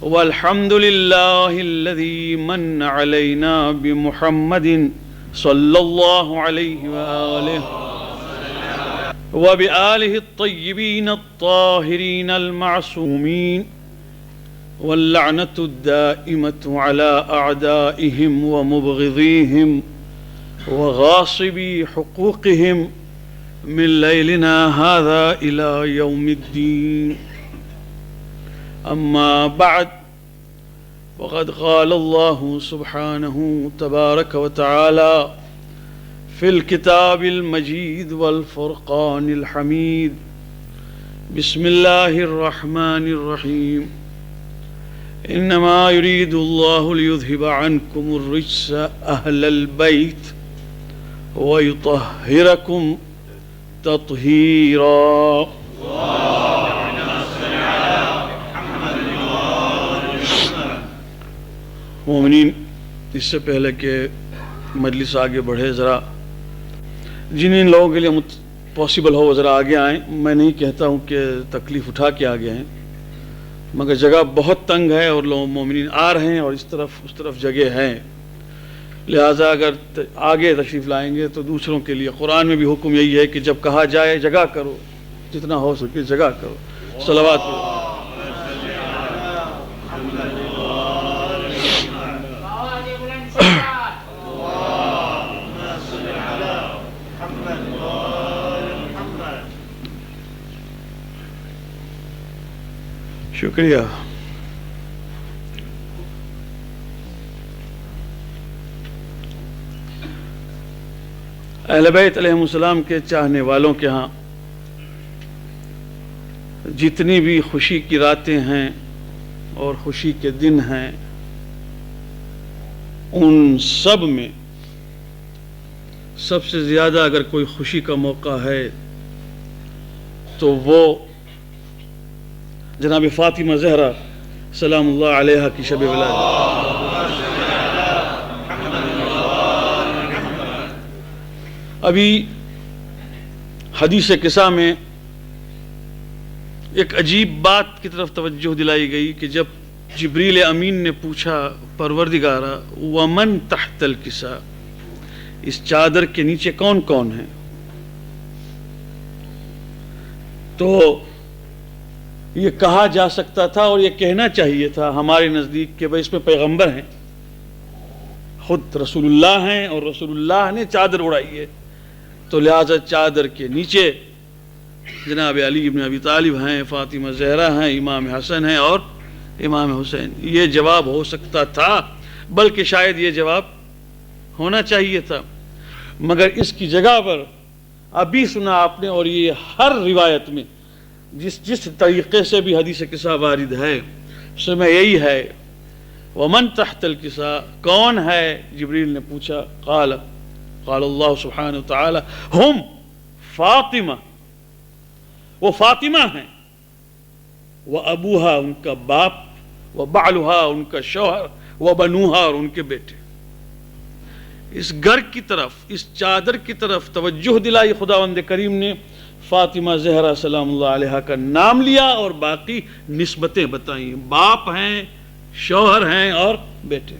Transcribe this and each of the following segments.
والحمد لله الذي من علينا بمحمد صلى الله عليه وآله وبآله الطيبين الطاهرين المعصومين واللعنة الدائمة على أعدائهم ومبغضيهم وغاصبي حقوقهم من ليلنا هذا إلى يوم الدين. أما بعد، وقد قال الله سبحانه تبارك وتعالى في الكتاب المجيد والفرقان الحميد: بسم الله الرحمن الرحيم. إنما يريد الله ليذهب عنكم الرجس أهل البيت ويطهركم تطهيرا. مومنین، اس سے پہلے کہ مجلس آگے بڑھے، ذرا جن لوگوں کے لیے پاسبل ہو وہ ذرا آگے آئیں. میں نہیں کہتا ہوں کہ تکلیف اٹھا کے آگے آئیں، مگر جگہ بہت تنگ ہے اور لوگ مومنین آ رہے ہیں اور اس طرف جگہ ہیں، لہٰذا اگر آگے تشریف لائیں گے تو دوسروں کے لیے. قرآن میں بھی حکم یہی ہے کہ جب کہا جائے جگہ کرو، جتنا ہو سکے جگہ کرو. صلوات پڑھو. شکریہ. اہل بیت علیہ السلام کے چاہنے والوں کے ہاں جتنی بھی خوشی کی راتیں ہیں اور خوشی کے دن ہیں، ان سب میں سب سے زیادہ اگر کوئی خوشی کا موقع ہے تو وہ جناب فاطمہ زہرا سلام اللہ علیہا کی شب ولادت. ابھی حدیث قصہ میں ایک عجیب بات کی طرف توجہ دلائی گئی کہ جب جبریل امین نے پوچھا پروردگارا ومن تحت الکسا، اس چادر کے نیچے کون کون ہیں، تو یہ کہا جا سکتا تھا اور یہ کہنا چاہیے تھا ہمارے نزدیک کہ بھئی اس میں پیغمبر ہیں، خود رسول اللہ ہیں اور رسول اللہ نے چادر اڑائی ہے، تو لہذا چادر کے نیچے جناب علی بن ابی طالب ہیں، فاطمہ زہرا ہیں، امام حسن ہیں اور امام حسین. یہ جواب ہو سکتا تھا، بلکہ شاید یہ جواب ہونا چاہیے تھا، مگر اس کی جگہ پر ابھی سنا آپ نے، اور یہ ہر روایت میں جس طریقے سے بھی حدیث قصہ وارد ہے اس میں یہی ہے ومن تحت الکسا، کون ہے؟ جبریل نے پوچھا. قال اللہ سبحانہ وتعالی ہم فاطمہ، وہ فاطمہ ہیں، وہ ابوہا ان کا باپ، وہ بعلہا ان کا شوہر، وہ بنوہا اور ان کے بیٹے. اس گھر کی طرف، اس چادر کی طرف توجہ دلائی خداوند کریم نے. فاطمہ زہرا سلام اللہ علیہا کا نام لیا اور باقی نسبتیں بتائیں، باپ ہیں، شوہر ہیں اور بیٹے.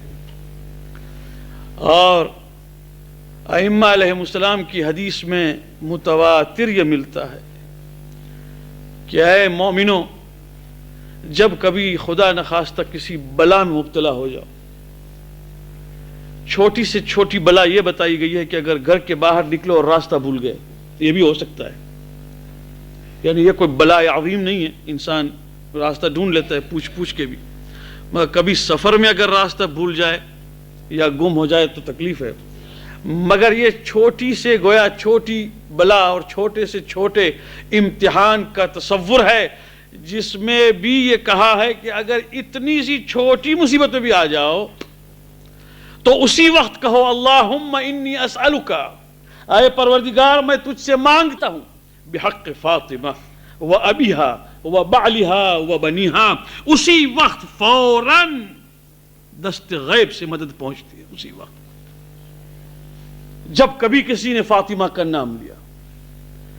اور ائمہ علیہ السلام کی حدیث میں متواتر یہ ملتا ہے کہ اے مومنوں، جب کبھی خدا نخواستہ کسی بلا میں مبتلا ہو جاؤ، چھوٹی سے چھوٹی بلا یہ بتائی گئی ہے کہ اگر گھر کے باہر نکلو اور راستہ بھول گئے، یہ بھی ہو سکتا ہے، یعنی یہ کوئی بلا عظیم نہیں ہے، انسان راستہ ڈھونڈ لیتا ہے پوچھ کے بھی، مگر کبھی سفر میں اگر راستہ بھول جائے یا گم ہو جائے تو تکلیف ہے. مگر یہ چھوٹی سے گویا چھوٹی بلا اور چھوٹے سے چھوٹے امتحان کا تصور ہے، جس میں بھی یہ کہا ہے کہ اگر اتنی سی چھوٹی مصیبت میں بھی آ جاؤ تو اسی وقت کہو اللہم انی اسألک، اے پروردگار میں تجھ سے مانگتا ہوں بحق فاطمہ و ابیہا و بعلہا و بنیہا. اسی وقت فوراً دست غیب سے مدد پہنچتی ہے. اسی وقت جب کبھی کسی نے فاطمہ کا نام لیا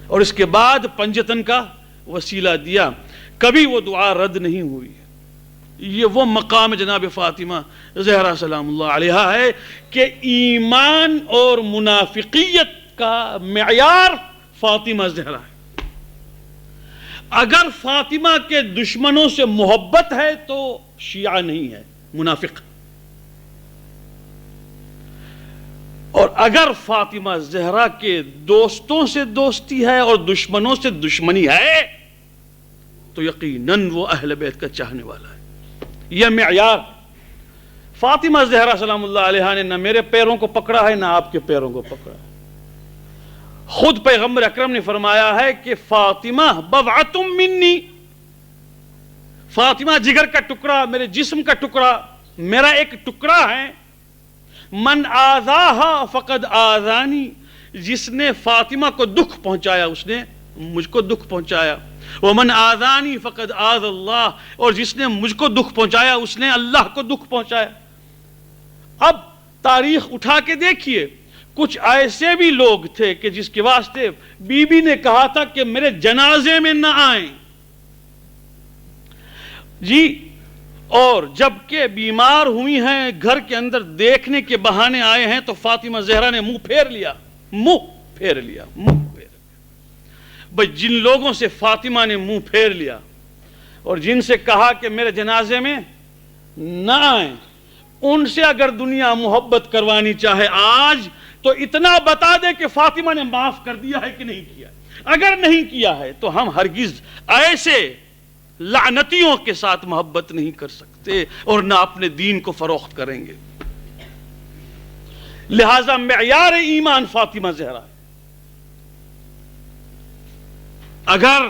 اور اس کے بعد پنجتن کا وسیلہ دیا، کبھی وہ دعا رد نہیں ہوئی. یہ وہ مقام جناب فاطمہ زہرا سلام اللہ علیہا ہے کہ ایمان اور منافقیت کا معیار فاطمہ زہرا ہے۔ اگر فاطمہ کے دشمنوں سے محبت ہے تو شیعہ نہیں ہے، منافق۔ اور اگر فاطمہ زہرا کے دوستوں سے دوستی ہے اور دشمنوں سے دشمنی ہے تو یقیناً وہ اہل بیت کا چاہنے والا ہے۔ یہ معیار۔ فاطمہ زہرا سلام اللہ علیہا نے نہ میرے پیروں کو پکڑا ہے نہ آپ کے پیروں کو پکڑا ہے۔ خود پیغمبر اکرم نے فرمایا ہے کہ فاطمہ بضعۃ منی، فاطمہ جگر کا ٹکڑا، میرے جسم کا ٹکڑا، میرا ایک ٹکڑا ہے۔ من آذاہا فقد آذانی، جس نے فاطمہ کو دکھ پہنچایا اس نے مجھ کو دکھ پہنچایا۔ ومن آذانی فقد آذ اللہ، اور جس نے مجھ کو دکھ پہنچایا اس نے اللہ کو دکھ پہنچایا۔ اب تاریخ اٹھا کے دیکھیے، کچھ ایسے بھی لوگ تھے کہ جس کے واسطے بی بی نے کہا تھا کہ میرے جنازے میں نہ آئیں جی، اور جب کہ بیمار ہوئی ہیں گھر کے اندر دیکھنے کے بہانے آئے ہیں تو فاطمہ زہرا نے منہ پھیر لیا۔ بھئی جن لوگوں سے فاطمہ نے منہ پھیر لیا اور جن سے کہا کہ میرے جنازے میں نہ آئیں، ان سے اگر دنیا محبت کروانی چاہے آج تو اتنا بتا دے کہ فاطمہ نے معاف کر دیا ہے کہ نہیں کیا۔ اگر نہیں کیا ہے تو ہم ہرگز ایسے لعنتیوں کے ساتھ محبت نہیں کر سکتے اور نہ اپنے دین کو فروخت کریں گے۔ لہذا معیار ایمان فاطمہ زہرا ہے۔ اگر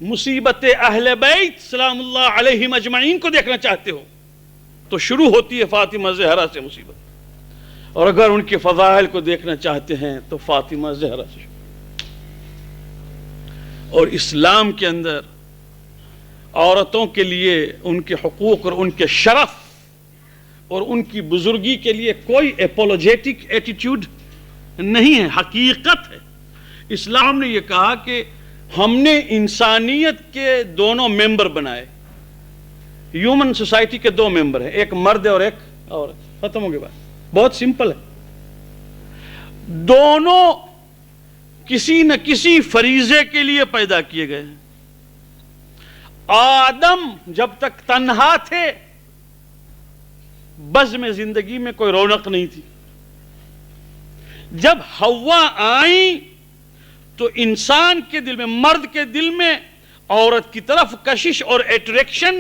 مصیبت اہل بیت سلام اللہ علیہم اجمعین کو دیکھنا چاہتے ہو تو شروع ہوتی ہے فاطمہ زہرا سے مصیبت، اور اگر ان کے فضائل کو دیکھنا چاہتے ہیں تو فاطمہ زہرا سے۔ اور اسلام کے اندر عورتوں کے لیے ان کے حقوق اور ان کے شرف اور ان کی بزرگی کے لیے کوئی اپولوجیٹک ایٹیٹیوڈ نہیں ہے، حقیقت ہے۔ اسلام نے یہ کہا کہ ہم نے انسانیت کے دونوں ممبر بنائے، ہیومن سوسائٹی کے دو ممبر ہیں، ایک مرد اور ایک عورت، ختم ہو گئی بات، بہت سمپل ہے۔ دونوں کسی نہ کسی فریضے کے لیے پیدا کیے گئے ہیں۔ آدم جب تک تنہا تھے بزم زندگی میں کوئی رونق نہیں تھی، جب حوا آئیں تو انسان کے دل میں، مرد کے دل میں عورت کی طرف کشش اور اٹریکشن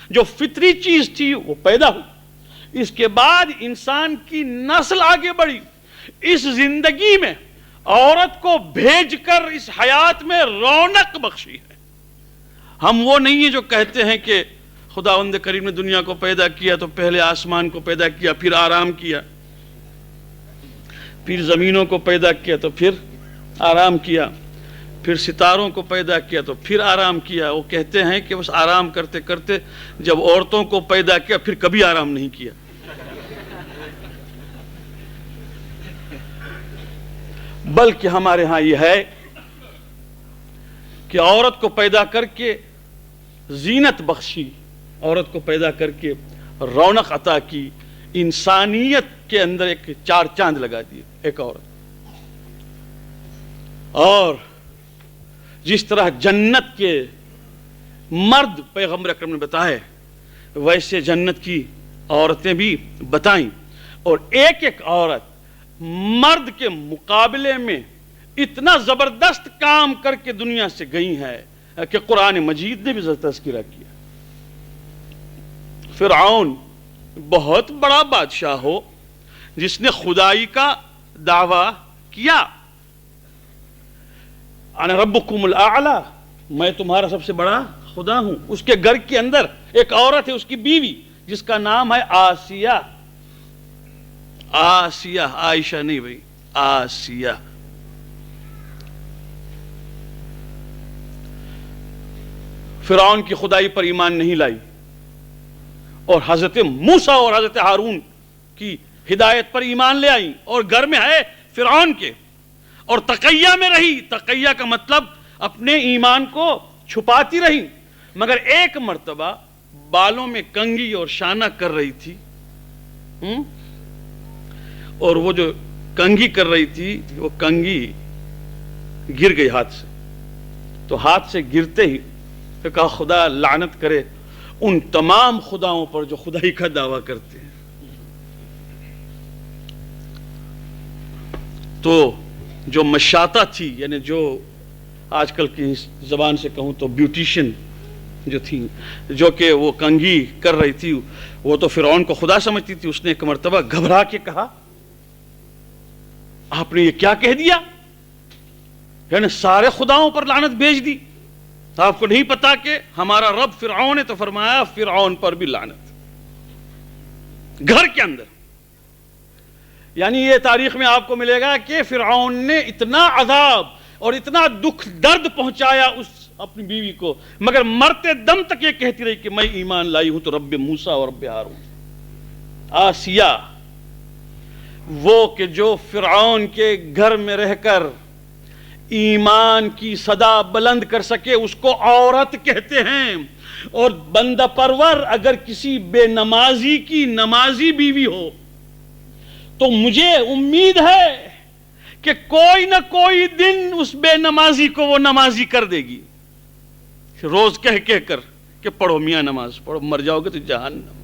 جو فطری چیز تھی وہ پیدا ہوئی۔ اس کے بعد انسان کی نسل آگے بڑھی، اس زندگی میں عورت کو بھیج کر اس حیات میں رونق بخشی ہے۔ ہم وہ نہیں ہیں جو کہتے ہیں کہ خداوند کریم نے دنیا کو پیدا کیا تو پہلے آسمان کو پیدا کیا، پھر آرام کیا، پھر زمینوں کو پیدا کیا تو پھر آرام کیا، پھر ستاروں کو پیدا کیا تو پھر آرام کیا۔ وہ کہتے ہیں کہ بس آرام کرتے کرتے جب عورتوں کو پیدا کیا پھر کبھی آرام نہیں کیا۔ بلکہ ہمارے ہاں یہ ہے کہ عورت کو پیدا کر کے زینت بخشی، عورت کو پیدا کر کے رونق عطا کی، انسانیت کے اندر ایک چار چاند لگا دیے ایک عورت۔ اور جس طرح جنت کے مرد پیغمبر اکرم نے بتائے ویسے جنت کی عورتیں بھی بتائیں، اور ایک ایک عورت مرد کے مقابلے میں اتنا زبردست کام کر کے دنیا سے گئی ہے کہ قرآن مجید نے بھی تذکرہ کیا۔ فرعون بہت بڑا بادشاہ ہو جس نے خدائی کا دعویٰ کیا، انا ربکم الاعلی، میں تمہارا سب سے بڑا خدا ہوں۔ اس کے گھر کے اندر ایک عورت ہے، اس کی بیوی، جس کا نام ہے آسیہ۔ آسیہ، عائشہ نہیں بھائی، آسیہ۔ فرعون کی خدائی پر ایمان نہیں لائی اور حضرت موسیٰ اور حضرت ہارون کی ہدایت پر ایمان لے آئی، اور گھر میں ہے فرعون کے، اور تقیہ میں رہی۔ تقیہ کا مطلب اپنے ایمان کو چھپاتی رہی، مگر ایک مرتبہ بالوں میں کنگھی اور شانہ کر رہی تھی، اور وہ جو کنگھی کر رہی تھی وہ کنگھی گر گئی ہاتھ سے، تو ہاتھ سے گرتے ہی تو کہا خدا لعنت کرے ان تمام خداؤں پر جو خدائی کا دعویٰ کرتے ہیں۔ تو جو مشاطہ تھی، یعنی جو آج کل کی زبان سے کہوں تو بیوٹیشن جو تھی، جو کہ وہ کنگھی کر رہی تھی، وہ تو فرعون کو خدا سمجھتی تھی۔ اس نے ایک مرتبہ گھبرا کے کہا آپ نے یہ کیا کہہ دیا، یعنی سارے خداؤں پر لعنت بھیج دی، آپ کو نہیں پتا کہ ہمارا رب فرعون ہے؟ تو فرمایا فرعون پر بھی لعنت، گھر کے اندر۔ یعنی یہ تاریخ میں آپ کو ملے گا کہ فرعون نے اتنا عذاب اور اتنا دکھ درد پہنچایا اس اپنی بیوی کو، مگر مرتے دم تک یہ کہتی رہی کہ میں ایمان لائی ہوں تو رب موسیٰ اور رب ہارون۔ آسیہ وہ کہ جو فرعون کے گھر میں رہ کر ایمان کی صدا بلند کر سکے، اس کو عورت کہتے ہیں۔ اور بندہ پرور اگر کسی بے نمازی کی نمازی بیوی ہو تو مجھے امید ہے کہ کوئی نہ کوئی دن اس بے نمازی کو وہ نمازی کر دے گی، روز کہہ کر کہ پڑھو میاں نماز پڑھو، مر جاؤ گے تو جہنم۔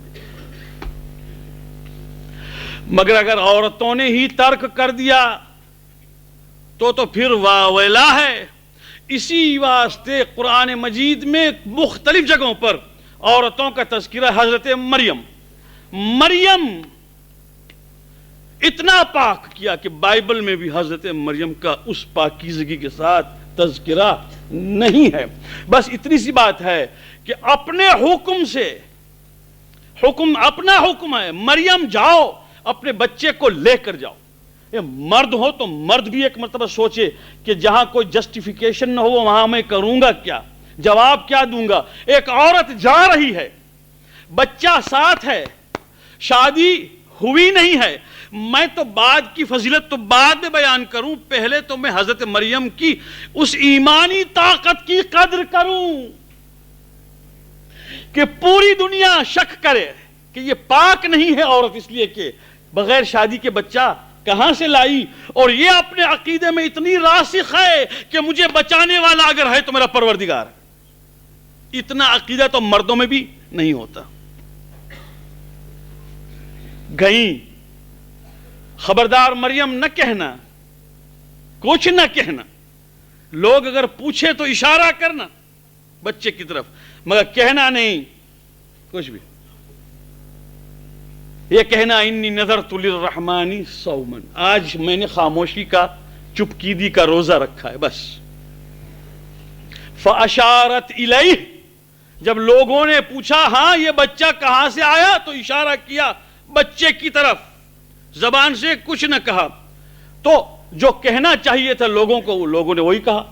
مگر اگر عورتوں نے ہی ترک کر دیا تو پھر واویلا ہے۔ اسی واسطے قرآن مجید میں مختلف جگہوں پر عورتوں کا تذکرہ حضرت مریم اتنا پاک کیا کہ بائبل میں بھی حضرت مریم کا اس پاکیزگی کے ساتھ تذکرہ نہیں ہے۔ بس اتنی سی بات ہے کہ اپنے حکم سے، اپنا حکم ہے، مریم جاؤ اپنے بچے کو لے کر جاؤ۔ یہ مرد ہو تو مرد بھی ایک مرتبہ سوچے کہ جہاں کوئی جسٹیفیکیشن نہ ہو وہاں میں کروں گا کیا، جواب کیا دوں گا۔ ایک عورت جا رہی ہے، بچہ ساتھ ہے، شادی ہوئی نہیں ہے، میں تو بعد کی فضیلت تو بعد میں بیان کروں، پہلے تو میں حضرت مریم کی اس ایمانی طاقت کی قدر کروں کہ پوری دنیا شک کرے کہ یہ پاک نہیں ہے عورت، اس لیے کہ بغیر شادی کے بچہ کہاں سے لائی، اور یہ اپنے عقیدے میں اتنی راسخ ہے کہ مجھے بچانے والا اگر ہے تو میرا پروردگار ہے۔ اتنا عقیدہ تو مردوں میں بھی نہیں ہوتا۔ گئیں، خبردار مریم نہ کہنا، کچھ نہ کہنا، لوگ اگر پوچھے تو اشارہ کرنا بچے کی طرف، مگر کہنا نہیں کچھ بھی۔ یہ کہنا انی نذرت للرحمن صوما، آج میں نے خاموشی کا، چپکیدی کا روزہ رکھا ہے بس۔ فاشارت الیہ، جب لوگوں نے پوچھا ہاں یہ بچہ کہاں سے آیا تو اشارہ کیا بچے کی طرف، زبان سے کچھ نہ کہا۔ تو جو کہنا چاہیے تھا لوگوں کو، لوگوں نے وہی کہا۔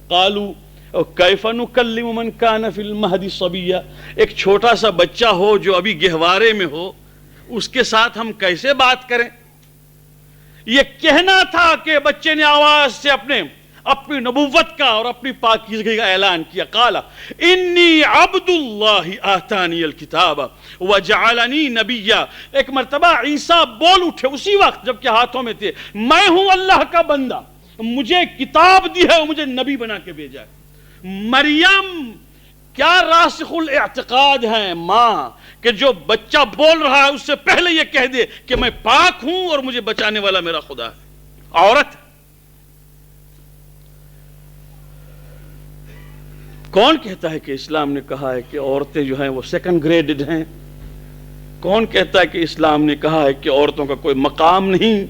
قالوا کیف نکلم من کان فی المہد صبیا، ایک چھوٹا سا بچہ ہو جو ابھی گہوارے میں ہو، اس کے ساتھ ہم کیسے بات کریں؟ یہ کہنا تھا کہ بچے نے آواز سے اپنی نبوت کا اور اپنی پاکیزگی کا اعلان کیا۔ قال انی عبد اللہ آتانی الکتاب وجعلنی نبیا، ایک مرتبہ عیسیٰ بول اٹھے اسی وقت جب کہ ہاتھوں میں تھے، میں ہوں اللہ کا بندہ، مجھے کتاب دی ہے اور مجھے نبی بنا کے بھیجا ہے۔ مریم کیا راسخ الاعتقاد ہے ماں کہ جو بچہ بول رہا ہے اس سے پہلے یہ کہہ دے کہ میں پاک ہوں اور مجھے بچانے والا میرا خدا ہے۔ عورت کون کہتا ہے کہ اسلام نے کہا ہے کہ عورتیں جو ہیں وہ سیکنڈ گریڈڈ ہیں؟ کون کہتا ہے کہ اسلام نے کہا ہے کہ عورتوں کا کوئی مقام نہیں؟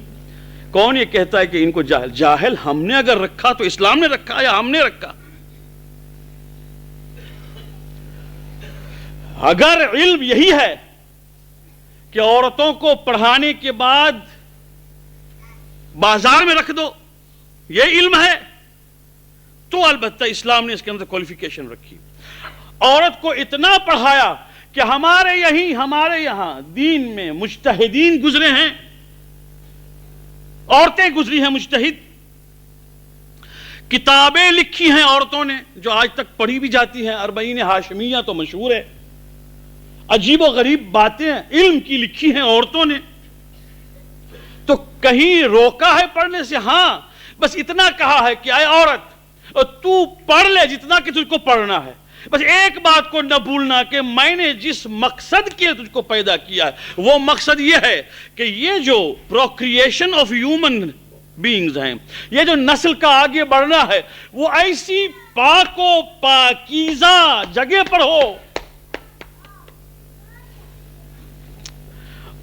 کون یہ کہتا ہے کہ ان کو جاہل ہم نے اگر رکھا تو اسلام نے رکھا یا ہم نے رکھا؟ اگر علم یہی ہے کہ عورتوں کو پڑھانے کے بعد بازار میں رکھ دو، یہ علم ہے تو البتہ اسلام نے اس کے اندر کوالیفیکیشن رکھی۔ عورت کو اتنا پڑھایا کہ ہمارے یہاں دین میں مجتہدین گزرے ہیں، عورتیں گزری ہیں مجتہد، کتابیں لکھی ہیں عورتوں نے جو آج تک پڑھی بھی جاتی ہیں، 40 ہاشمیہ تو مشہور ہے، عجیب و غریب باتیں علم کی لکھی ہیں عورتوں نے، تو کہیں روکا ہے پڑھنے سے؟ ہاں، بس اتنا کہا ہے کہ اے عورت تو پڑھ لے جتنا کہ تجھ کو پڑھنا ہے، بس ایک بات کو نہ بھولنا کہ میں نے جس مقصد کے تجھ کو پیدا کیا ہے وہ مقصد یہ ہے کہ یہ جو پروکریشن آف ہیومن بینگز ہیں، یہ جو نسل کا آگے بڑھنا ہے، وہ ایسی پاک و پاکیزہ جگہ پر ہو۔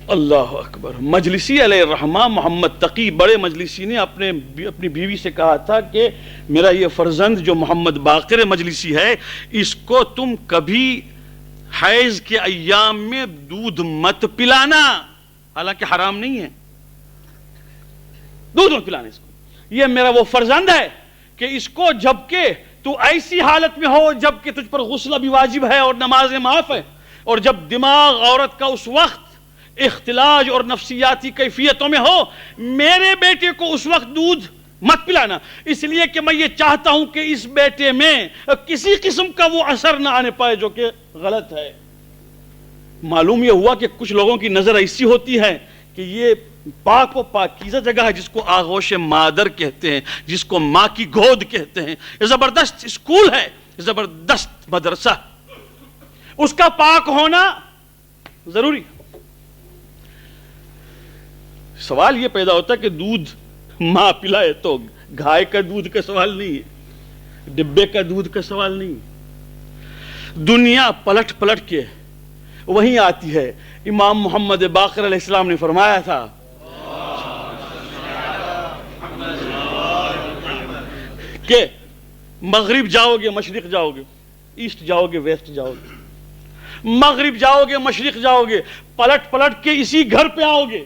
اللہ اکبر۔ مجلسی علیہ الرحمہ محمد تقی بڑے مجلسی نے اپنی بیوی سے کہا تھا کہ میرا یہ فرزند جو محمد باقر مجلسی ہے، اس کو تم کبھی حیض کے ایام میں دودھ مت پلانا، حالانکہ حرام نہیں ہے دودھ مت پلانا اس کو، یہ میرا وہ فرزند ہے کہ اس کو جبکہ تو ایسی حالت میں ہو جبکہ تجھ پر غسل بھی واجب ہے اور نمازیں معاف ہے، اور جب دماغ عورت کا اس وقت اختلاج اور نفسیاتی کیفیتوں میں ہو، میرے بیٹے کو اس وقت دودھ مت پلانا، اس لیے کہ میں یہ چاہتا ہوں کہ اس بیٹے میں کسی قسم کا وہ اثر نہ آنے پائے جو کہ غلط ہے۔ معلوم یہ ہوا کہ کچھ لوگوں کی نظر ایسی ہوتی ہے کہ یہ پاک و پاکیزہ جگہ ہے جس کو آغوش مادر کہتے ہیں، جس کو ماں کی گود کہتے ہیں، یہ زبردست اسکول ہے، زبردست مدرسہ، اس کا پاک ہونا ضروری۔ سوال یہ پیدا ہوتا ہے کہ دودھ ماں پلائے تو گائے کا دودھ کا سوال نہیں ہے، ڈبے کا دودھ کا سوال نہیں ہے، دنیا پلٹ پلٹ کے وہیں آتی ہے۔ امام محمد باقر علیہ السلام نے فرمایا تھا کہ مغرب جاؤ گے مشرق جاؤ گے، ایسٹ جاؤ گے ویسٹ جاؤ گے، مغرب جاؤ گے مشرق جاؤ گے، پلٹ پلٹ کے اسی گھر پہ آؤ گے۔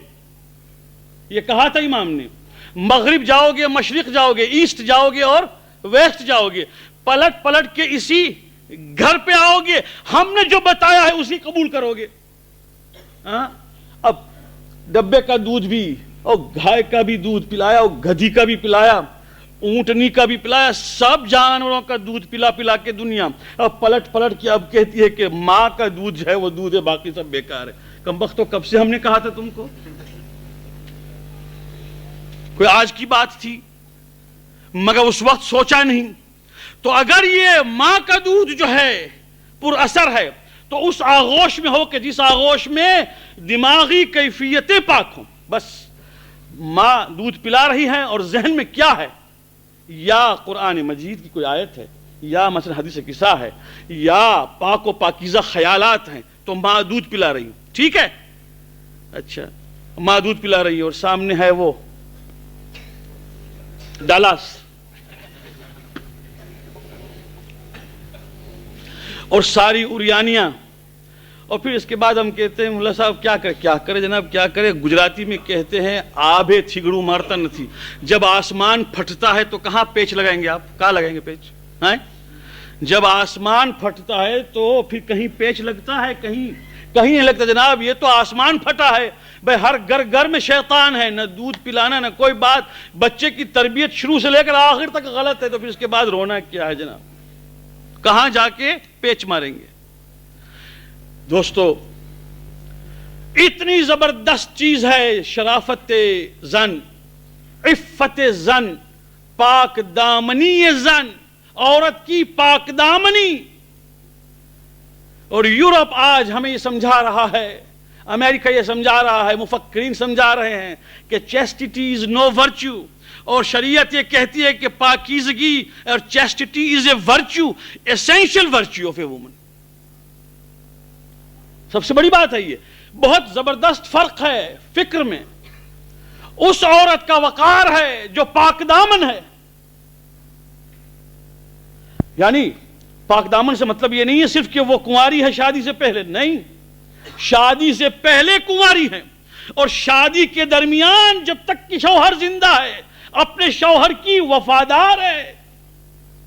یہ کہا تھا امام نے، مغرب جاؤ گے مشرق جاؤ گے، ایسٹ جاؤ گے اور ویسٹ جاؤ گے، پلٹ پلٹ کے اسی گھر پہ آؤ گے، ہم نے جو بتایا ہے اسی قبول کرو گے۔ اب ڈبے کا دودھ بھی اور گائے کا بھی دودھ پلایا اور گدھی کا بھی پلایا، اونٹنی کا بھی پلایا، سب جانوروں کا دودھ پلا پلا کے دنیا اب پلٹ پلٹ کے اب کہتی ہے کہ ماں کا دودھ جو ہے وہ دودھ ہے، باقی سب بیکار ہے۔ کمبختو کب سے ہم نے کہا تھا تم کو؟ کوئی آج کی بات تھی؟ مگر اس وقت سوچا نہیں۔ تو اگر یہ ماں کا دودھ جو ہے پر اثر ہے تو اس آغوش میں ہو کہ جس آغوش میں دماغی کیفیتیں پاک ہوں، بس ماں دودھ پلا رہی ہے اور ذہن میں کیا ہے، یا قرآن مجید کی کوئی آیت ہے، یا مثلا حدیث قصہ ہے، یا پاک و پاکیزہ خیالات ہیں، تو ماں دودھ پلا رہی، ٹھیک ہے، اچھا ماں دودھ پلا رہی ہے اور سامنے ہے وہ ڈالاس اور ساری اریانیاں، اور پھر اس کے بعد ہم کہتے ہیں ملا صاحب کیا کرے جناب کیا کرے، گجراتی میں کہتے ہیں آبے تھگڑو مارتا نہ تھی، جب آسمان پھٹتا ہے تو کہاں پیچ لگائیں گے آپ، کہاں لگائیں گے پیچ؟ جب آسمان پھٹتا ہے تو پھر کہیں پیچ لگتا ہے، کہیں نہیں لگتا جناب، یہ تو آسمان پھٹا ہے بھائی، ہر گھر میں شیطان ہے، نہ دودھ پلانا نہ کوئی بات، بچے کی تربیت شروع سے لے کر آخر تک غلط ہے، تو پھر اس کے بعد رونا کیا ہے جناب، کہاں جا کے پیچ ماریں گے؟ دوستو اتنی زبردست چیز ہے شرافت زن، عفت زن، پاک دامنی زن، عورت کی پاک دامنی، اور یورپ آج ہمیں یہ سمجھا رہا ہے، امریکہ یہ سمجھا رہا ہے، مفکرین سمجھا رہے ہیں کہ چیسٹیٹی از نو ورچو، اور شریعت یہ کہتی ہے کہ پاکیزگی اور chastity is a virtue, essential virtue of a woman. سب سے بڑی بات ہے، یہ بہت زبردست فرق ہے فکر میں۔ اس عورت کا وقار ہے جو پاک دامن ہے، یعنی پاک دامن سے مطلب یہ نہیں ہے صرف کہ وہ کنواری ہے شادی سے پہلے، نہیں، شادی سے پہلے کنواری ہے، اور شادی کے درمیان جب تک کہ شوہر زندہ ہے اپنے شوہر کی وفادار ہے۔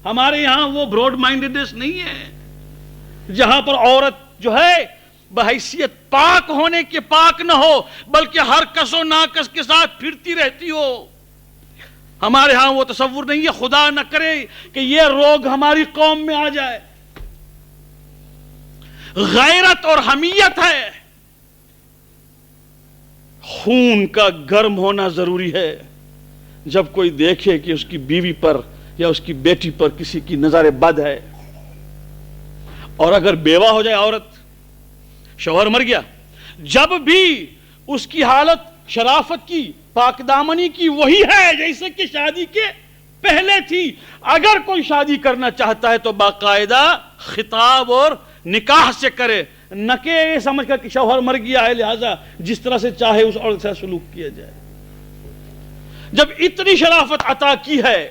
ہمارے یہاں وہ براڈ مائنڈڈنس نہیں ہے جہاں پر عورت جو ہے بحیثیت پاک ہونے کے پاک نہ ہو بلکہ ہر کس و ناکس کے ساتھ پھرتی رہتی ہو۔ ہمارے ہاں وہ تصور نہیں ہے، خدا نہ کرے کہ یہ روگ ہماری قوم میں آ جائے۔ غیرت اور حمیت ہے. خون کا گرم ہونا ضروری ہے. جب کوئی دیکھے کہ اس کی بیوی پر یا اس کی بیٹی پر کسی کی نظر بد ہے، اور اگر بیوہ ہو جائے عورت، شوہر مر گیا، جب بھی اس کی حالت شرافت کی، پاک دامنی کی وہی ہے جیسے کہ شادی کے پہلے تھی. اگر کوئی شادی کرنا چاہتا ہے تو باقاعدہ خطاب اور نکاح سے کرے، نہ کہ یہ سمجھ کر کہ شوہر مر گیا ہے لہذا جس طرح سے چاہے اس عورت سے سلوک کیا جائے. جب اتنی شرافت عطا کی ہے،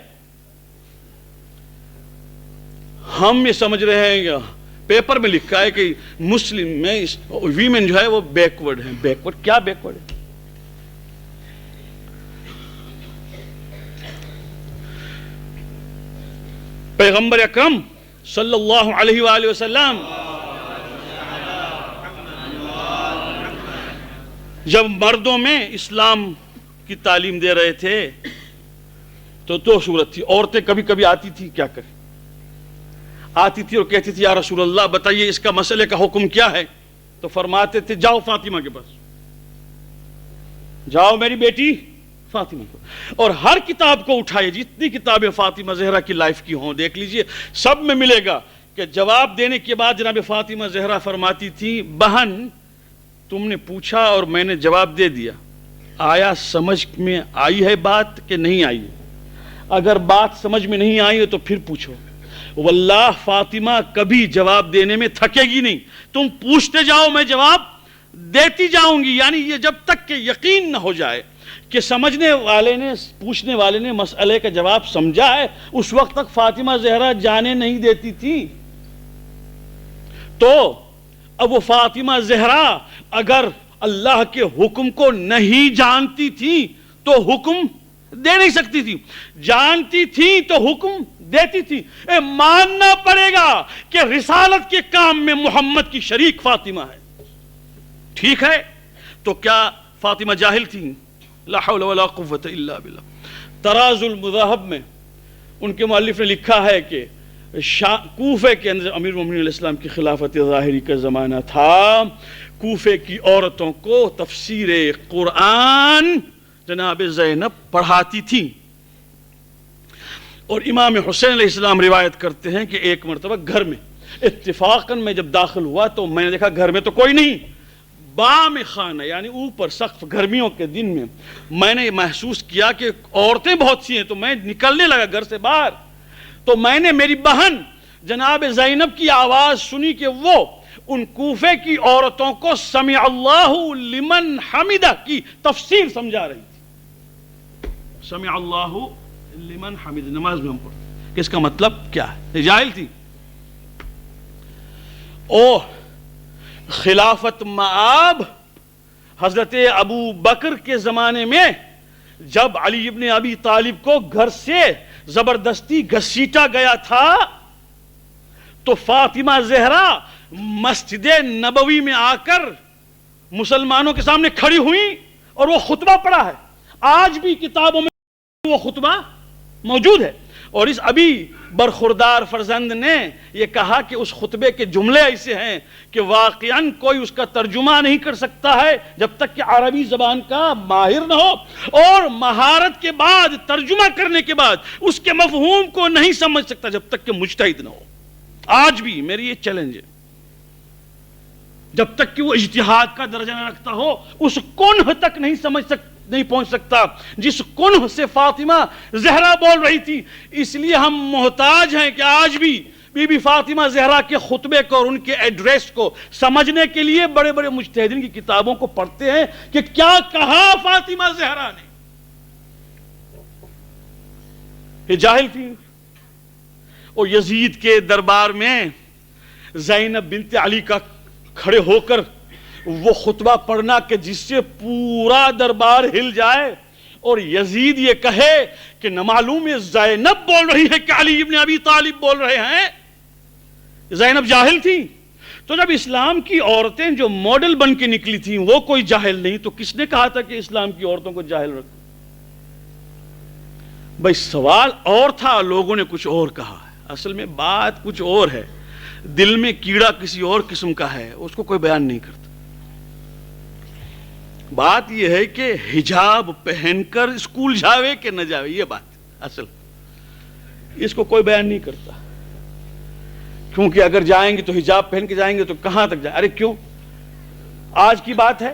ہم یہ سمجھ رہے ہیں، پیپر میں لکھا ہے کہ مسلم میں ویمن جو ہے وہ بیکورڈ ہیں. بیکورڈ کیا بیکورڈ ہے؟ پیغمبر اکرم صلی اللہ علیہ وآلہ وسلم جب مردوں میں اسلام کی تعلیم دے رہے تھے تو دو صورت تھی. عورتیں کبھی کبھی آتی تھی، کیا کریں، آتی تھی اور کہتی تھی یا رسول اللہ بتائیے اس کا مسئلے کا حکم کیا ہے. تو فرماتے تھے جاؤ فاطمہ کے پاس، جاؤ میری بیٹی فاطمہ کو. اور ہر کتاب کو اٹھائیے، جتنی کتابیں فاطمہ زہرا کی لائف کی ہوں دیکھ لیجئے، سب میں ملے گا کہ جواب دینے کے بعد جناب فاطمہ زہرا فرماتی تھی بہن تم نے پوچھا اور میں نے جواب دے دیا، آیا سمجھ میں آئی ہے بات کہ نہیں آئی؟ اگر بات سمجھ میں نہیں آئی ہے تو پھر پوچھو. واللہ فاطمہ کبھی جواب دینے میں تھکے گی نہیں، تم پوچھتے جاؤ میں جواب دیتی جاؤں گی. یعنی یہ جب تک کہ یقین نہ ہو جائے کہ سمجھنے والے نے، پوچھنے والے نے مسئلے کا جواب سمجھا ہے، اس وقت تک فاطمہ زہرا جانے نہیں دیتی تھی. تو اب وہ فاطمہ زہرا اگر اللہ کے حکم کو نہیں جانتی تھی تو حکم دے نہیں سکتی تھی، جانتی تھی تو حکم دیتی تھی. ماننا پڑے گا کہ رسالت کے کام میں محمد کی شریک فاطمہ ہے. ٹھیک ہے، تو کیا فاطمہ جاہل تھی؟ لا حول ولا قوت الا باللہ. تراز المذاہب میں ان کے مؤلف نے لکھا ہے کہ کوفے کے اندر امیر المومنین علیہ السلام کی خلافت ظاہری کا زمانہ تھا. کوفے کی عورتوں کو تفسیر قرآن جناب زینب پڑھاتی تھی. اور امام حسین علیہ السلام روایت کرتے ہیں کہ ایک مرتبہ گھر میں اتفاقاً میں جب داخل ہوا تو میں نے دیکھا گھر میں تو کوئی نہیں، بام خانہ یعنی اوپر سقف، گرمیوں کے دن میں نے محسوس کیا کہ عورتیں بہت سی ہیں. تو میں نکلنے لگا گھر سے باہر، تو میں نے میری بہن جناب زینب کی آواز سنی کہ وہ ان کوفے کی عورتوں کو سمع اللہ لمن حمدہ کی تفسیر سمجھا رہی تھی. سمع اللہ لمن حمدہ نماز میں ہم پڑھتے کہ اس کا مطلب کیا ہے. جاہل تھی. او خلافت مآب حضرت ابو بکر کے زمانے میں جب علی ابن ابی طالب کو گھر سے زبردستی گھسیٹا گیا تھا تو فاطمہ زہرا مسجد نبوی میں آ کر مسلمانوں کے سامنے کھڑی ہوئی اور وہ خطبہ پڑھا ہے. آج بھی کتابوں میں وہ خطبہ موجود ہے. اور اس ابھی برخوردار فرزند نے یہ کہا کہ اس خطبے کے جملے ایسے ہیں کہ واقعاً کوئی اس کا ترجمہ نہیں کر سکتا ہے جب تک کہ عربی زبان کا ماہر نہ ہو، اور مہارت کے بعد ترجمہ کرنے کے بعد اس کے مفہوم کو نہیں سمجھ سکتا جب تک کہ مجتہد نہ ہو. آج بھی میری یہ چیلنج ہے، جب تک کہ وہ اجتہاد کا درجہ نہ رکھتا ہو اس کنہ تک نہیں پہنچ سکتا جس کنہ سے فاطمہ زہرا بول رہی تھی. اس لیے ہم محتاج ہیں کہ آج بھی بی بی فاطمہ زہرا کے خطبے کو اور ان کے ایڈریس کو سمجھنے کے لیے بڑے بڑے مجتہدین کی کتابوں کو پڑھتے ہیں کہ کیا کہا فاطمہ زہرا نے. یہ جاہل تھی. اور یزید کے دربار میں زینب بنت علی کا کھڑے ہو کر وہ خطبہ پڑھنا کہ جس سے پورا دربار ہل جائے اور یزید یہ کہے کہ نہ معلوم ہے زینب بول رہی ہے کہ علی ابن ابی طالب بول رہے ہیں. زینب جاہل تھی. تو جب اسلام کی عورتیں جو ماڈل بن کے نکلی تھیں وہ کوئی جاہل نہیں تو کس نے کہا تھا کہ اسلام کی عورتوں کو جاہل رکھو؟ بھائی سوال اور تھا، لوگوں نے کچھ اور کہا ہے. اصل میں بات کچھ اور ہے. دل میں کیڑا کسی اور قسم کا ہے اس کو کوئی بیان نہیں کرتا. بات یہ ہے کہ حجاب پہن کر اسکول جاوے کہ نہ جاوے، یہ بات اصل اس کو کوئی بیان نہیں کرتا. کیونکہ اگر جائیں گے تو حجاب پہن کے جائیں گے تو کہاں تک جائیں؟ ارے کیوں؟ آج کی بات ہے،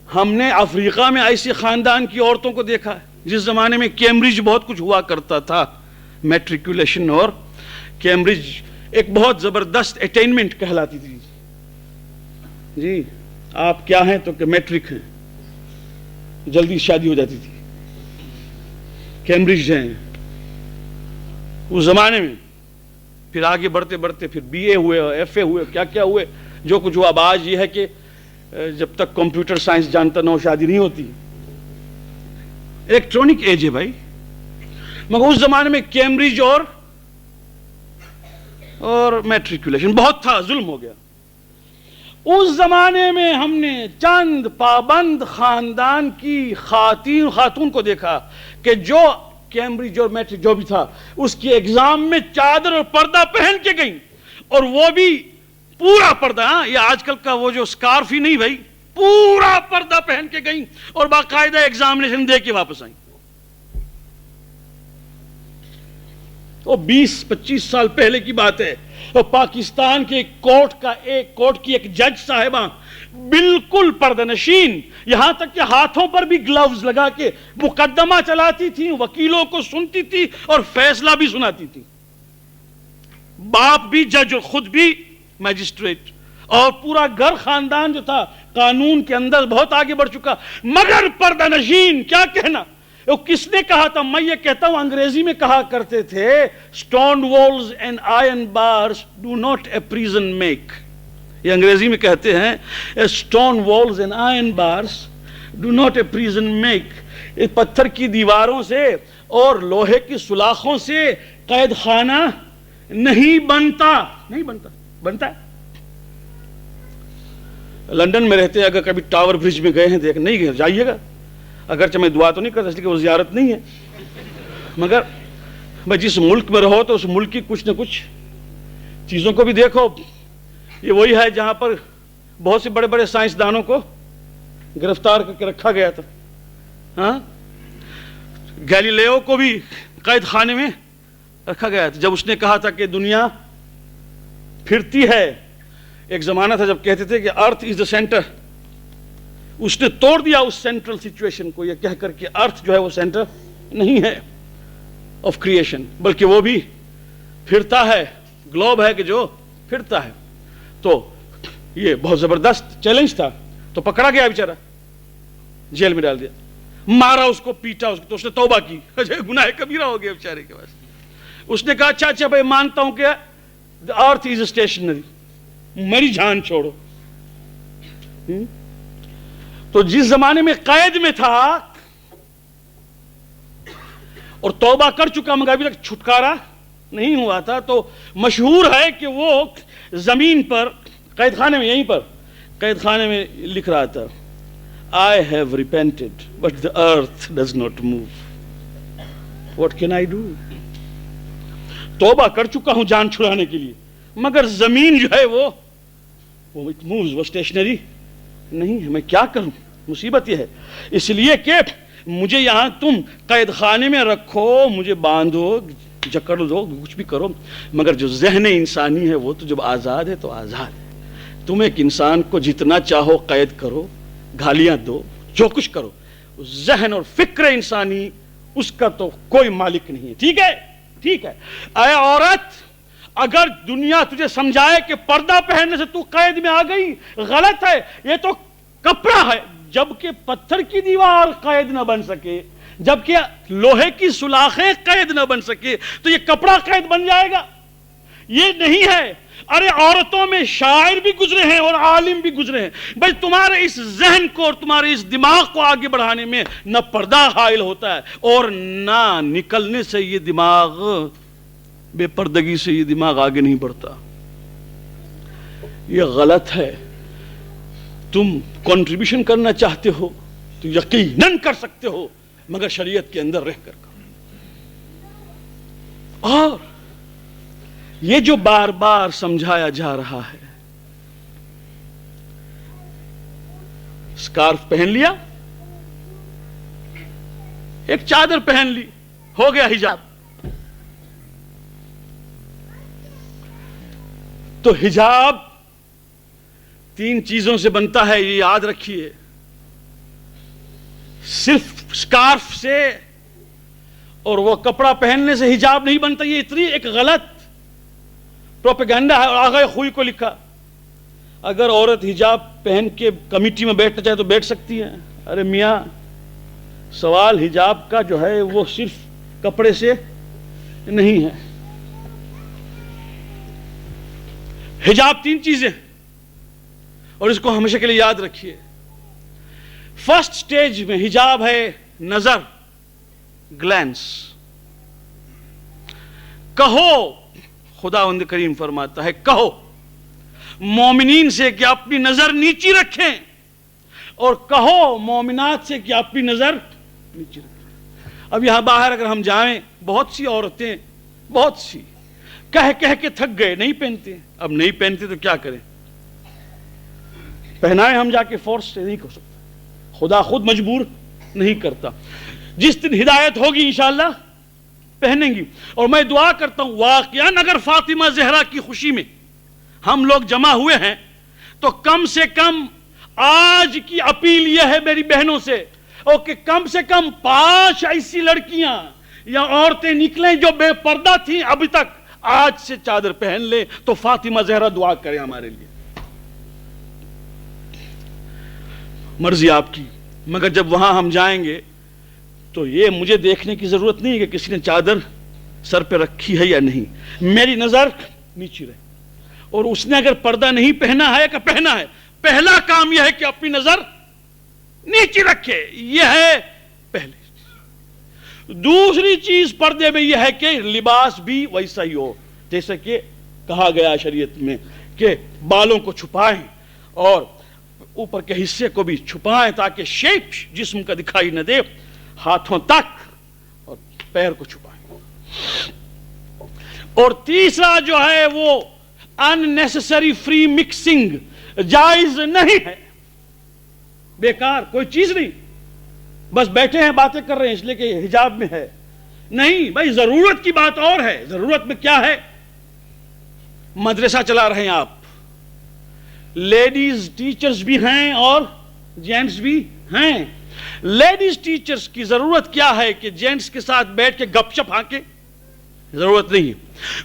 ہم نے افریقہ میں ایسی خاندان کی عورتوں کو دیکھا ہے جس زمانے میں کیمبرج بہت کچھ ہوا کرتا تھا، میٹریکولیشن، اور کیمبرج ایک بہت زبردست اٹینمنٹ کہلاتی تھی. جی آپ کیا ہیں؟ تو کہ میٹرک ہیں، جلدی شادی ہو جاتی تھی. کیمبرج ہیں اس زمانے میں. پھر آگے بڑھتے بڑھتے پھر بی اے ہوئے، ایف اے ہوئے، کیا کیا ہوئے، جو کچھ ہوا. اب آج یہ ہے کہ جب تک کمپیوٹر سائنس جانتا نہ ہو شادی نہیں ہوتی. الیکٹرانک ایج ہے بھائی. مگر اس زمانے میں کیمبرج اور میٹریکولیشن بہت تھا، ظلم ہو گیا. اس زمانے میں ہم نے چند پابند خاندان کی خاتون کو دیکھا کہ جو کیمبرج اور میٹرک جو بھی تھا اس کی ایگزام میں چادر اور پردہ پہن کے گئیں، اور وہ بھی پورا پردہ. یہ آج کل کا وہ جو سکارف ہی نہیں بھائی، پورا پردہ پہن کے گئیں اور باقاعدہ ایگزامینیشن دے کے واپس آئیں. وہ 20-25 سال پہلے کی بات ہے. اور پاکستان کے کورٹ کی ایک جج صاحبہ بالکل پردہ نشین، یہاں تک کہ ہاتھوں پر بھی گلوز لگا کے مقدمہ چلاتی تھی، وکیلوں کو سنتی تھی اور فیصلہ بھی سناتی تھی. باپ بھی جج اور خود بھی میجسٹریٹ، اور پورا گھر خاندان جو تھا قانون کے اندر بہت آگے بڑھ چکا، مگر پردہ نشین. کیا کہنا؟ کس نے کہا تھا؟ میں یہ کہتا ہوں انگریزی میں کہا کرتے تھے stone walls and iron bars do not a prison make. یہ انگریزی میں کہتے ہیں stone walls and iron bars do not a prison make. پتھر کی دیواروں سے اور لوہے کی سلاخوں سے قید خانہ نہیں بنتا. نہیں بنتا، بنتا ہے. لندن میں رہتے ہیں، اگر کبھی ٹاور برج میں گئے ہیں دیکھ، نہیں گئے جائیے گا. اگرچہ میں دعا تو نہیں کرتا اس لیے کہ وہ زیارت نہیں ہے، مگر بھائی جس ملک میں رہو تو اس ملک کی کچھ نہ کچھ چیزوں کو بھی دیکھو. یہ وہی ہے جہاں پر بہت سے بڑے بڑے سائنسدانوں کو گرفتار کر کے رکھا گیا تھا. ہاں، گیلیلیو کو بھی قید خانے میں رکھا گیا تھا جب اس نے کہا تھا کہ دنیا پھرتی ہے. ایک زمانہ تھا جب کہتے تھے کہ ارتھ از دا سینٹر. اس نے توڑ دیا اس سینٹرل سچویشن کو یہ کہہ کر کہ ارتھ جو ہے وہ سینٹر نہیں ہے آف کریشن، بلکہ وہ بھی پھرتا ہے، گلوب ہے کہ جو پھرتا ہے. تو یہ بہت زبردست چیلنج تھا. تو پکڑا گیا بیچارہ، جیل میں ڈال دیا، مارا اس کو، پیٹا اس کو. تو اس نے توبہ کی، گناہ کبیرہ ہو گیا بیچارے کے پاس. اس نے کہا اچھا بھائی مانتا ہوں کہ ارتھ از اسٹیشنری، میری جان چھوڑو. تو جس زمانے میں قید میں تھا اور توبہ کر چکا مگر ابھی تک چھٹکارا نہیں ہوا تھا، تو مشہور ہے کہ وہ زمین پر قید خانے میں، یہیں پر قید خانے میں لکھ رہا تھا I have repented but the earth does not move. What can I do? توبہ کر چکا ہوں جان چھڑانے کے لیے، مگر زمین جو ہے وہ it moves، وہ اسٹیشنری نہیں ہے. میں کیا کروں؟ مصیبت یہ ہے. اس لیے کہ مجھے یہاں تم قید خانے میں رکھو، مجھے باندھو، جکڑ دو، کچھ بھی کرو، مگر جو ذہن انسانی ہے وہ تو جب آزاد ہے تو آزاد ہے. تم ایک انسان کو جتنا چاہو قید کرو، گالیاں دو، جو کچھ کرو، ذہن اور فکر انسانی اس کا تو کوئی مالک نہیں ہے. ٹھیک ہے، ٹھیک ہے. اے عورت، اگر دنیا تجھے سمجھائے کہ پردہ پہننے سے تو قید میں آ گئی، غلط ہے. یہ تو کپڑا ہے. جبکہ پتھر کی دیوار قید نہ بن سکے، جبکہ لوہے کی سلاخیں قید نہ بن سکے، تو یہ کپڑا قید بن جائے گا؟ یہ نہیں ہے. ارے عورتوں میں شاعر بھی گزرے ہیں اور عالم بھی گزرے ہیں. بھائی تمہارے اس ذہن کو اور تمہارے اس دماغ کو آگے بڑھانے میں نہ پردہ حائل ہوتا ہے اور نہ نکلنے سے یہ دماغ، بے پردگی سے یہ دماغ آگے نہیں بڑھتا. یہ غلط ہے. تم کنٹریبیوشن کرنا چاہتے ہو تو یقیناً کر سکتے ہو، مگر شریعت کے اندر رہ کر. اور یہ جو بار بار سمجھایا جا رہا ہے، اسکارف پہن لیا، ایک چادر پہن لی، ہو گیا حجاب۔ تو حجاب 3 چیزوں سے بنتا ہے، یہ یاد رکھیے۔ صرف اسکارف سے اور وہ کپڑا پہننے سے حجاب نہیں بنتا، یہ اتنی ایک غلط پروپیگنڈا ہے۔ اور آغا خوئی کو لکھا، اگر عورت حجاب پہن کے کمیٹی میں بیٹھنا چاہے تو بیٹھ سکتی ہے۔ ارے میاں، سوال حجاب کا جو ہے وہ صرف کپڑے سے نہیں ہے۔ حجاب 3 چیزیں، اور اس کو ہمیشہ کے لیے یاد رکھیے۔ فرسٹ سٹیج میں حجاب ہے نظر، گلینس۔ کہو، خداوند کریم فرماتا ہے، کہو مومنین سے کہ اپنی نظر نیچی رکھیں، اور کہو مومنات سے کہ اپنی نظر نیچی رکھیں۔ اب یہاں باہر اگر ہم جائیں، بہت سی عورتیں، بہت سی کہہ کے تھک گئے، نہیں پہنتے۔ اب نہیں پہنتے تو کیا کریں؟ پہنائیں ہم جا کے فورس سے؟ نہیں کر سکتا، خدا خود مجبور نہیں کرتا۔ جس دن ہدایت ہوگی انشاءاللہ پہنیں گی۔ اور میں دعا کرتا ہوں، واقعاً اگر فاطمہ زہرا کی خوشی میں ہم لوگ جمع ہوئے ہیں تو کم سے کم آج کی اپیل یہ ہے میری بہنوں سے، اور کہ کم سے کم 5 ایسی لڑکیاں یا عورتیں نکلیں جو بے پردہ تھیں ابھی تک، آج سے چادر پہن لیں تو فاطمہ زہرا دعا کریں ہمارے لیے۔ مرضی آپ کی، مگر جب وہاں ہم جائیں گے تو یہ مجھے دیکھنے کی ضرورت نہیں ہے کہ کسی نے چادر سر پہ رکھی ہے یا نہیں، میری نظر نیچی رہے۔ اور اس نے اگر پردہ نہیں پہنا ہے کہ پہنا ہے، پہلا کام یہ ہے کہ اپنی نظر نیچی رکھے، یہ ہے پہلے۔ دوسری چیز پردے میں یہ ہے کہ لباس بھی ویسا ہی ہو، جیسے کہ کہا گیا شریعت میں کہ بالوں کو چھپائیں اور اوپر کے حصے کو بھی چھپائیں تاکہ شیپ جسم کا دکھائی نہ دے، ہاتھوں تک اور پیر کو چھپائیں۔ اور تیسرا جو ہے وہ unnecessary free mixing جائز نہیں ہے، بیکار کوئی چیز نہیں، بس بیٹھے ہیں باتیں کر رہے ہیں اس لیے کہ حجاب میں ہے، نہیں بھائی، ضرورت کی بات اور ہے۔ ضرورت میں کیا ہے؟ مدرسہ چلا رہے ہیں آپ، لیڈیز ٹیچرز بھی ہیں اور جینٹس بھی ہیں۔ لیڈیز ٹیچرز کی ضرورت کیا ہے کہ جینٹس کے ساتھ بیٹھ کے گپ شپ ہانکے؟ ضرورت نہیں،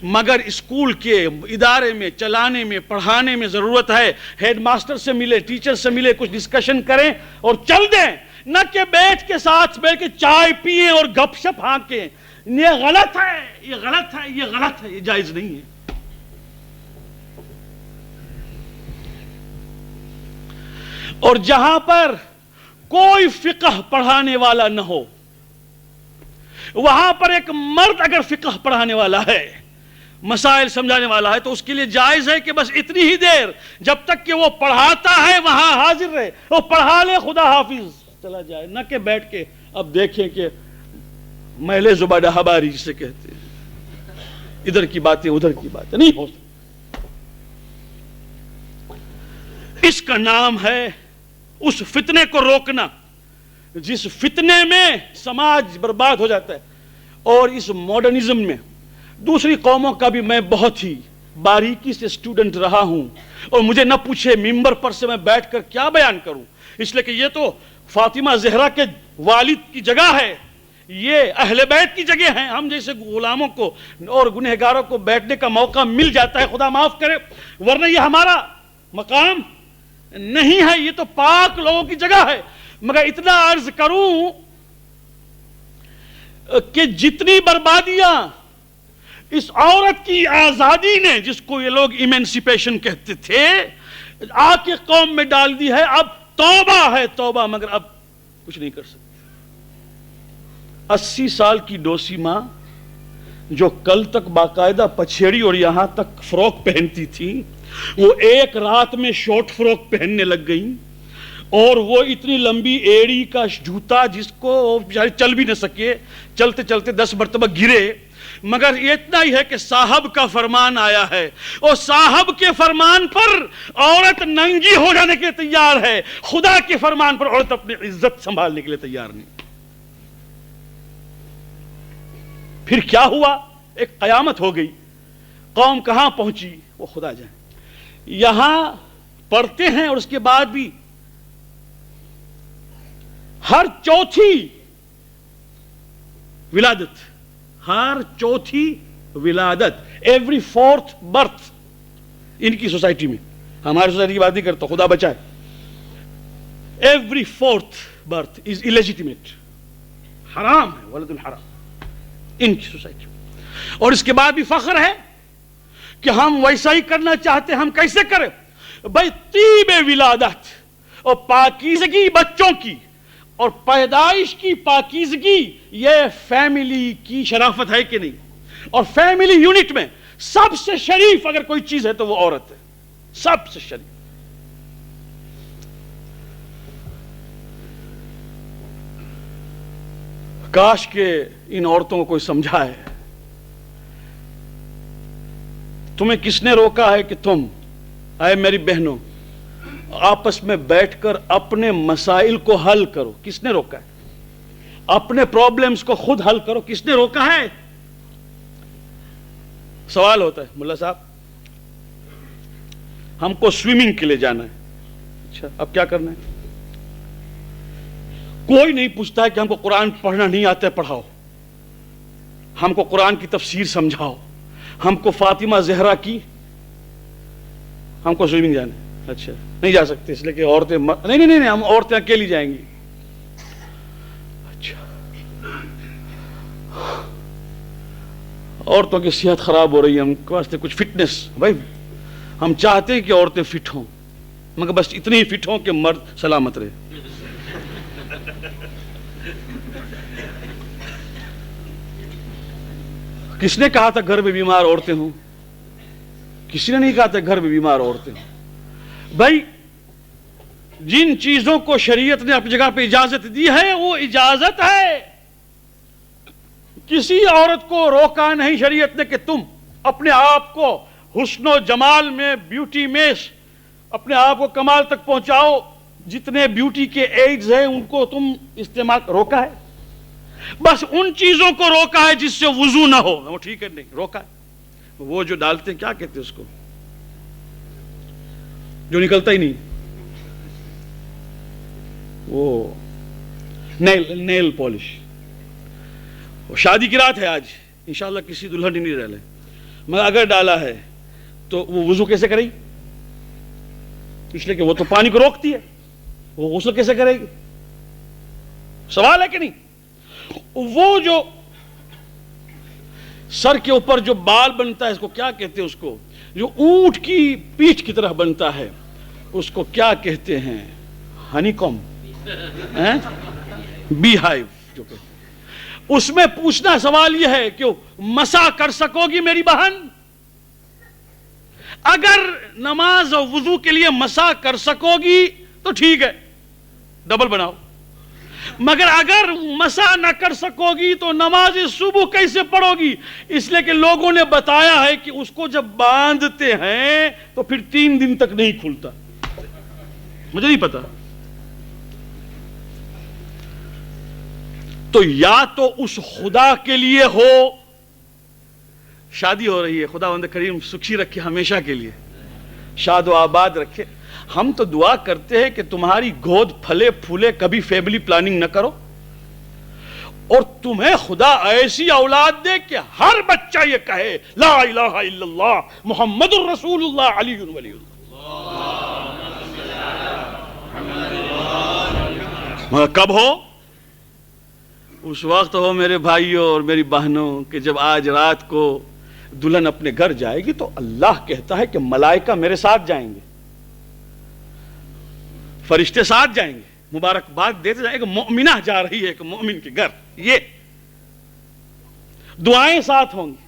مگر اسکول کے ادارے میں چلانے میں پڑھانے میں ضرورت ہے۔ ہیڈ ماسٹر سے ملے، ٹیچر سے ملے، کچھ ڈسکشن کریں اور چل دیں، نہ کہ بیٹھ کے ساتھ بیٹھ کے چائے پیئیں اور گپ شپ ہانکیں۔ یہ غلط ہے، یہ غلط ہے، یہ غلط ہے، یہ جائز نہیں ہے۔ اور جہاں پر کوئی فقہ پڑھانے والا نہ ہو، وہاں پر ایک مرد اگر فقہ پڑھانے والا ہے، مسائل سمجھانے والا ہے، تو اس کے لیے جائز ہے کہ بس اتنی ہی دیر جب تک کہ وہ پڑھاتا ہے وہاں حاضر رہے، وہ پڑھا لے، خدا حافظ، چلا جائے، نہ کہ بیٹھ کے اب دیکھیں کہ میلے زبادہ ہباری جسے کہتے ہیں، ادھر کی باتیں ادھر کی باتیں نہیں ہو سکتی۔ اس کا نام ہے اس فتنے کو روکنا جس فتنے میں سماج برباد ہو جاتا ہے۔ اور اس ماڈرنزم میں دوسری قوموں کا بھی میں بہت ہی باریکی سے اسٹوڈنٹ رہا ہوں، اور مجھے نہ پوچھے ممبر پر سے میں بیٹھ کر کیا بیان کروں، اس لیے کہ یہ تو فاطمہ زہرا کے والد کی جگہ ہے، یہ اہل بیت کی جگہ ہیں۔ ہم جیسے غلاموں کو اور گنہگاروں کو بیٹھنے کا موقع مل جاتا ہے، خدا معاف کرے، ورنہ یہ ہمارا مقام نہیں ہے، یہ تو پاک لوگوں کی جگہ ہے۔ مگر اتنا عرض کروں کہ جتنی بربادیاں اس عورت کی آزادی نے، جس کو یہ لوگ ایمنسیپیشن کہتے تھے، آ کے قوم میں ڈال دی ہے، اب توبہ ہے، توبہ، مگر اب کچھ نہیں کر سکتے۔ 80 سال کی ڈوسی ماں جو کل تک باقاعدہ پچھیڑی اور یہاں تک فروک پہنتی تھی، وہ ایک رات میں شارٹ فروک پہننے لگ گئی، اور وہ اتنی لمبی ایڑی کا جوتا جس کو چل بھی نہ سکے، چلتے چلتے 10 مرتبہ گرے، مگر یہ اتنا ہی ہے کہ صاحب کا فرمان آیا ہے، اور صاحب کے فرمان پر عورت ننگی ہو جانے کے لیے تیار ہے، خدا کے فرمان پر عورت اپنی عزت سنبھالنے کے لیے تیار نہیں۔ پھر کیا ہوا؟ ایک قیامت ہو گئی، قوم کہاں پہنچی وہ خدا جانے۔ یہاں پڑھتے ہیں اور اس کے بعد بھی ہر چوتھی ولادت، ہر چوتھی ولادت، ایوری فورتھ برتھ، ان کی سوسائٹی میں، ہماری سوسائٹی کی بات نہیں کرتا، خدا بچائے، ایوری فورتھ برتھ از الیجیٹیمیٹ، حرام ہے، ولد الحرام، ان کی سوسائٹی میں۔ اور اس کے بعد بھی فخر ہے کہ ہم ویسا ہی کرنا چاہتے ہیں۔ ہم کیسے کریں بھائی؟ طیب ولادت اور پاکیزگی بچوں کی اور پیدائش کی پاکیزگی، یہ فیملی کی شرافت ہے کہ نہیں؟ اور فیملی یونٹ میں سب سے شریف اگر کوئی چیز ہے تو وہ عورت ہے، سب سے شریف۔ کاش کہ ان عورتوں کو کوئی سمجھائے۔ تمہیں کس نے روکا ہے کہ تم، اے میری بہنوں، آپس میں بیٹھ کر اپنے مسائل کو حل کرو؟ کس نے روکا ہے؟ اپنے پرابلمز کو خود حل کرو، کس نے روکا ہے؟ سوال ہوتا ہے، ملا صاحب ہم کو سوئمنگ کے لیے جانا ہے، اچھا اب کیا کرنا ہے؟ کوئی نہیں پوچھتا ہے کہ ہم کو قرآن پڑھنا نہیں آتا ہے، پڑھاؤ، ہم کو قرآن کی تفسیر سمجھاؤ، ہم کو فاطمہ زہرا کی، ہم کو سوئمنگ جانا ہے۔ اچھا نہیں جا سکتے اس لیے کہ عورتیں نہیں ہم عورتیں اکیلی جائیں گی۔ اچھا عورتوں کی صحت خراب ہو رہی ہے، ہم کے واسطے کچھ فٹنس، بھائی ہم چاہتے ہیں کہ عورتیں فٹ ہوں مگر بس اتنی ہی فٹ ہوں کہ مرد سلامت رہے۔ کس نے کہا تھا گھر میں بیمار عورتیں ہوں؟ کسی نے نہیں کہا تھا گھر میں بیمار عورتیں ہوں۔ بھائی جن چیزوں کو شریعت نے اپنی جگہ پہ اجازت دی ہے وہ اجازت ہے، کسی عورت کو روکا نہیں شریعت نے کہ تم اپنے آپ کو حسن و جمال میں، بیوٹی میں اپنے آپ کو کمال تک پہنچاؤ، جتنے بیوٹی کے ایڈز ہیں ان کو تم استعمال، روکا ہے؟ بس ان چیزوں کو روکا ہے جس سے وضو نہ ہو، وہ ٹھیک ہے نہیں روکا ہے۔ وہ جو ڈالتے ہیں کیا کہتے ہیں اس کو، جو نکلتا ہی نہیں، وہ نیل پالش۔ شادی کی رات ہے آج، انشاءاللہ کسی دلہن نہیں ڈالے، مگر اگر ڈالا ہے تو وہ وضو کیسے کرے گی؟ اس لیے کہ وہ تو پانی کو روکتی ہے، وہ غسل کیسے کرے گی؟ سوال ہے کہ نہیں؟ وہ جو سر کے اوپر جو بال بنتا ہے اس کو کیا کہتے ہیں؟ اس کو جو اونٹ کی پیٹھ کی طرح بنتا ہے اس کو کیا کہتے ہیں؟ ہنی کام، بی ہائیو جو کہتے ہیں۔ اس میں پوچھنا سوال یہ ہے کہ مسا کر سکو گی میری بہن؟ اگر نماز اور وضو کے لیے مسا کر سکو گی تو ٹھیک ہے، ڈبل بناؤ، مگر اگر مسا نہ کر سکو گی تو نماز صبح کیسے پڑھو گی؟ اس لیے کہ لوگوں نے بتایا ہے کہ اس کو جب باندھتے ہیں تو پھر 3 دن تک نہیں کھلتا، مجھے نہیں پتا۔ تو یا تو اس خدا کے لیے ہو، شادی ہو رہی ہے، خدا بند کریم سکھی رکھے ہمیشہ کے لیے، شاد و آباد رکھے۔ ہم تو دعا کرتے ہیں کہ تمہاری گود پھلے پھولے، کبھی فیملی پلاننگ نہ کرو، اور تمہیں خدا ایسی اولاد دے کہ ہر بچہ یہ کہے لا الہ الا اللہ محمد الرسول اللہ علی ولی اللہ۔ مگر کب ہو؟ اس وقت ہو میرے بھائیوں اور میری بہنوں کہ جب آج رات کو دلہن اپنے گھر جائے گی تو اللہ کہتا ہے کہ ملائکہ میرے ساتھ جائیں گے، فرشتے ساتھ جائیں گے، مبارکباد دیتے جائیں گے، مؤمنہ جا رہی ہے ایک مؤمن کے گھر، یہ دعائیں ساتھ ہوں گی۔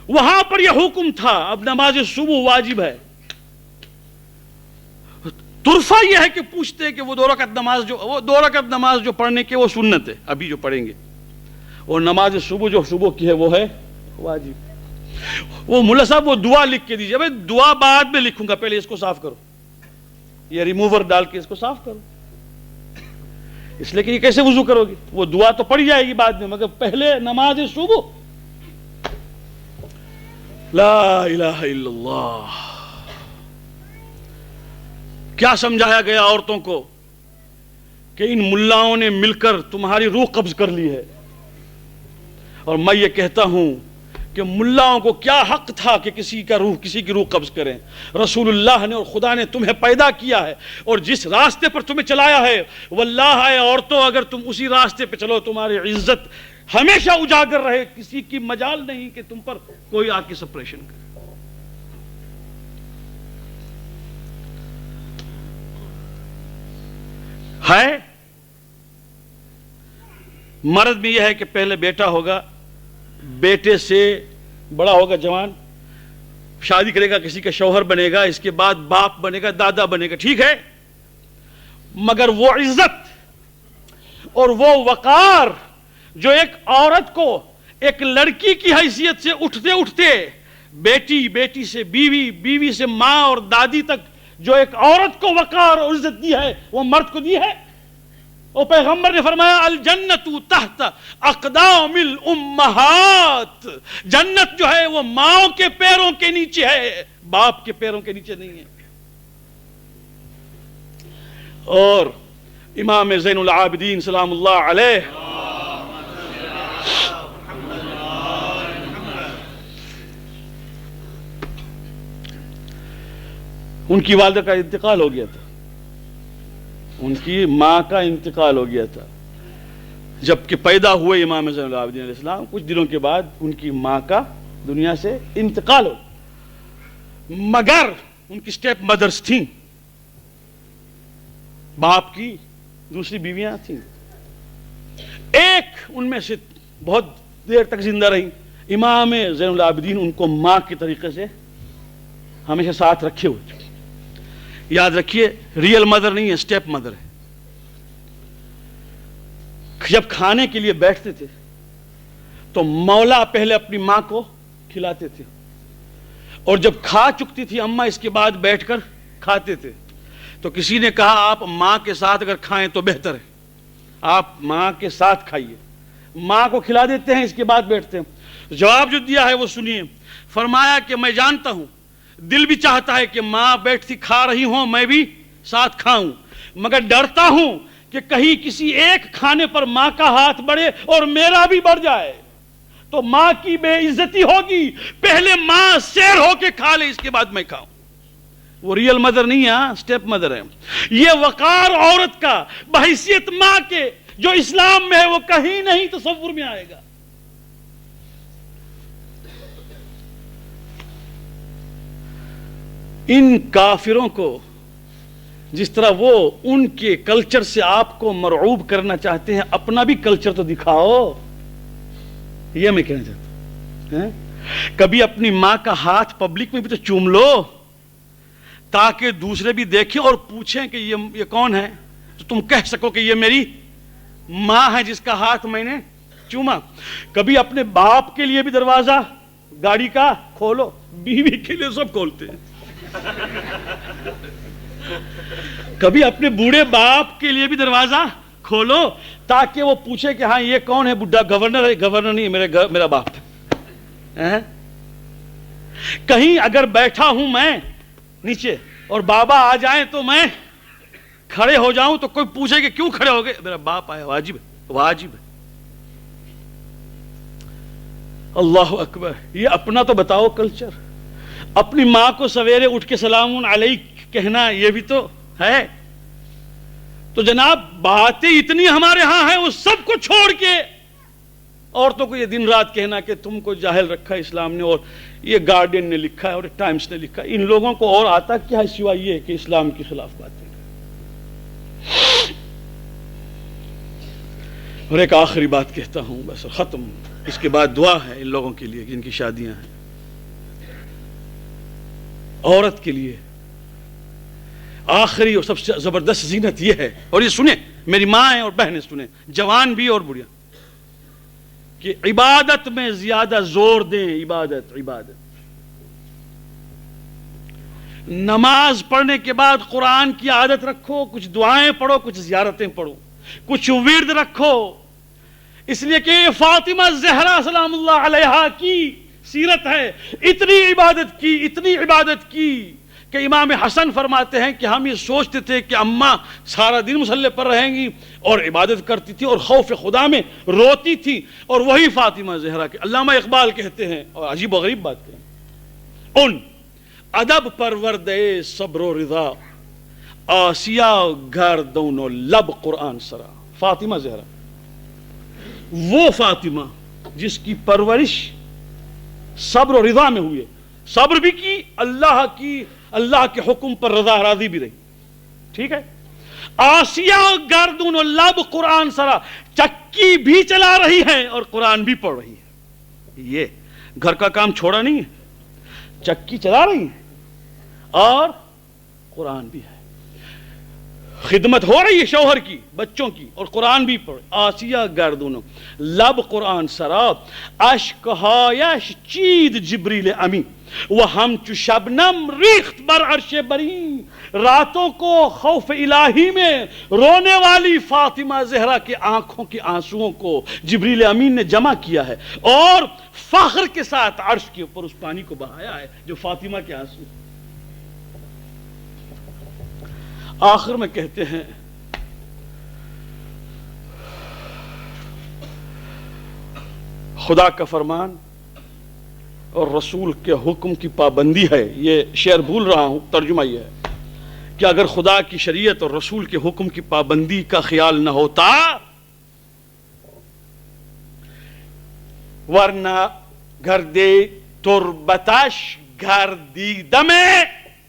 وہاں پر یہ حکم تھا، اب نماز صبح واجب ہے۔ طرفہ یہ ہے کہ پوچھتے کہ وہ 2 رکعت نماز جو پڑھنے کے وہ سنت ہے، ابھی جو پڑھیں گے اور نماز صبح جو صبح کی ہے وہ ہے واجب. وہ ملا صاحب وہ دعا لکھ کے دیجیے. بھائی دعا بعد میں لکھوں گا, پہلے اس کو صاف کرو, یہ ریموور ڈال کے اس کو صاف کرو. اس لیے کہ یہ کیسے وضو کرو گی؟ وہ دعا تو پڑھی جائے گی بعد میں, مگر پہلے نماز صبح. لا الہ الا اللہ. کیا سمجھایا گیا عورتوں کو کہ ان ملاؤں نے مل کر تمہاری روح قبض کر لی ہے. اور میں یہ کہتا ہوں کہ ملاؤں کو کیا حق تھا کہ کسی کی روح قبض کریں. رسول اللہ نے اور خدا نے تمہیں پیدا کیا ہے اور جس راستے پر تمہیں چلایا ہے, واللہ اے عورتوں اگر تم اسی راستے پہ چلو تمہاری عزت ہمیشہ اجاگر رہے, کسی کی مجال نہیں کہ تم پر کوئی آ کے سپریشن کرے. ہے مرد میں یہ ہے کہ پہلے بیٹا ہوگا, بیٹے سے بڑا ہوگا جوان, شادی کرے گا, کسی کا شوہر بنے گا, اس کے بعد باپ بنے گا, دادا بنے گا, ٹھیک ہے. مگر وہ عزت اور وہ وقار جو ایک عورت کو ایک لڑکی کی حیثیت سے اٹھتے اٹھتے بیٹی سے بیوی, بیوی سے ماں اور دادی تک جو ایک عورت کو وقار اور عزت دی ہے وہ مرد کو دی ہے. اور پیغمبر نے فرمایا الجنت تحت اقدام الامہات, جنت جو ہے وہ ماؤں کے پیروں کے نیچے ہے, باپ کے پیروں کے نیچے نہیں ہے. اور امام زین العابدین سلام اللہ علیہ ان کی والدہ کا انتقال ہو گیا تھا, ان کی ماں کا انتقال ہو گیا تھا. جبکہ پیدا ہوئے امام زین العابدین علیہ السلام, کچھ دنوں کے بعد ان کی ماں کا دنیا سے انتقال ہو. مگر ان کی سٹیپ مدرز تھیں, باپ کی دوسری بیویاں تھیں. ایک ان میں سے بہت دیر تک زندہ رہی. امام زین العابدین ان کو ماں کے طریقے سے ہمیشہ ساتھ رکھے ہوئے. یاد رکھیے ریئل مدر نہیں ہے, سٹیپ مدر ہے. جب کھانے کے لیے بیٹھتے تھے تو مولا پہلے اپنی ماں کو کھلاتے تھے, اور جب کھا چکتی تھی اماں اس کے بعد بیٹھ کر کھاتے تھے. تو کسی نے کہا آپ ماں کے ساتھ اگر کھائیں تو بہتر ہے, آپ ماں کے ساتھ کھائیے, ماں کو کھلا دیتے ہیں اس کے بعد بیٹھتے ہیں. جواب جو دیا ہے وہ سنیے. فرمایا کہ میں جانتا ہوں دل بھی چاہتا ہے کہ ماں بیٹھتی کھا رہی ہوں میں بھی ساتھ کھاؤں, مگر ڈرتا ہوں کہ کہیں کسی ایک کھانے پر ماں کا ہاتھ بڑھے اور میرا بھی بڑھ جائے تو ماں کی بے عزتی ہوگی. پہلے ماں سیر ہو کے کھا لے اس کے بعد میں کھاؤں. وہ ریئل مدر نہیں ہے, سٹیپ مدر ہے. یہ وقار عورت کا بحیثیت ماں کے جو اسلام میں ہے وہ کہیں نہیں تصور میں آئے گا. ان کافروں کو جس طرح وہ ان کے کلچر سے آپ کو مرعوب کرنا چاہتے ہیں, اپنا بھی کلچر تو دکھاؤ. یہ میں کہنا چاہتا ہوں, کبھی اپنی ماں کا ہاتھ پبلک میں بھی تو چوم لو تاکہ دوسرے بھی دیکھیں اور پوچھیں کہ یہ کون ہے, تو تم کہہ سکو کہ یہ میری ماں ہے جس کا ہاتھ میں نے چوما. کبھی اپنے باپ کے لیے بھی دروازہ گاڑی کا کھولو, بیوی کے لیے سب کھولتے ہیں. کبھی اپنے بوڑھے باپ کے لیے بھی دروازہ کھولو تاکہ وہ پوچھے کہ ہاں یہ کون ہے, بڈھا گورنر ہے. گورنر نہیں, میرا باپ تھا. کہیں اگر بیٹھا ہوں میں نیچے اور بابا آ جائیں تو میں کھڑے ہو جاؤں تو کوئی پوچھے کہ کیوں کھڑے ہو گئے, میرا باپ آیا, واجب ہے, واجب ہے. اللہ اکبر. یہ اپنا تو بتاؤ کلچر. اپنی ماں کو سویرے اٹھ کے سلام علیک کہنا یہ بھی تو ہے. تو جناب باتیں اتنی ہمارے ہاں ہیں, وہ سب کو چھوڑ کے عورتوں کو یہ دن رات کہنا کہ تم کو جاہل رکھا اسلام نے, اور یہ گارڈین نے لکھا ہے اور ٹائمز نے لکھا ہے. ان لوگوں کو اور آتا کیا ہے سوائے یہ کہ اسلام کے خلاف باتیں. اور ایک آخری بات کہتا ہوں بس ختم, اس کے بعد دعا ہے ان لوگوں کے لیے جن کی شادیاں ہیں. عورت کے لیے آخری اور سب سے زبردست زینت یہ ہے, اور یہ سنیں میری ماں ہیں اور بہنیں, سنیں جوان بھی اور بڑھیا, کہ عبادت میں زیادہ زور دیں. عبادت عبادت. نماز پڑھنے کے بعد قرآن کی عادت رکھو, کچھ دعائیں پڑھو, کچھ زیارتیں پڑھو, کچھ ورد رکھو. اس لیے کہ فاطمہ زہرا سلام اللہ علیہا کی سیرت ہے. اتنی عبادت کی کہ امام حسن فرماتے ہیں کہ ہم یہ سوچتے تھے کہ اماں سارا دن مصلی پر رہیں گی اور عبادت کرتی تھی اور خوف خدا میں روتی تھی, اور وہی فاطمہ زہرا کے علامہ اقبال کہتے ہیں, اور عجیب و غریب بات کہیں, ان ادب پروردے صبر و رضا آسیہ گردون و لب قرآن سرا. فاطمہ زہرا وہ فاطمہ جس کی پرورش صبر و رضا میں ہوئے, صبر بھی کی, اللہ کے حکم پر رضا راضی بھی رہی. ٹھیک ہے. آسیہ گردون و لب قرآن سرا, چکی بھی چلا رہی ہے اور قرآن بھی پڑھ رہی ہے. یہ گھر کا کام چھوڑا نہیں ہے, چکی چلا رہی ہے اور قرآن بھی ہے, خدمت ہو رہی ہے شوہر کی, بچوں کی, اور قرآن بھی پڑھ. آسیہ گردون لب قرآن سرا اشکہایش چید جبریل امی وہ ہم چو شبنم ریخت بر عرش بری. راتوں کو خوف الہی میں رونے والی فاطمہ زہرا کے آنکھوں کے آنسوؤں کو جبریل امین نے جمع کیا ہے اور فخر کے ساتھ عرش کے اوپر اس پانی کو بہایا ہے جو فاطمہ کے آنسو. آخر میں کہتے ہیں خدا کا فرمان اور رسول کے حکم کی پابندی ہے. یہ شعر بھول رہا ہوں, ترجمہ یہ ہے کہ اگر خدا کی شریعت اور رسول کے حکم کی پابندی کا خیال نہ ہوتا ورنہ گردے تربتش گردیدمے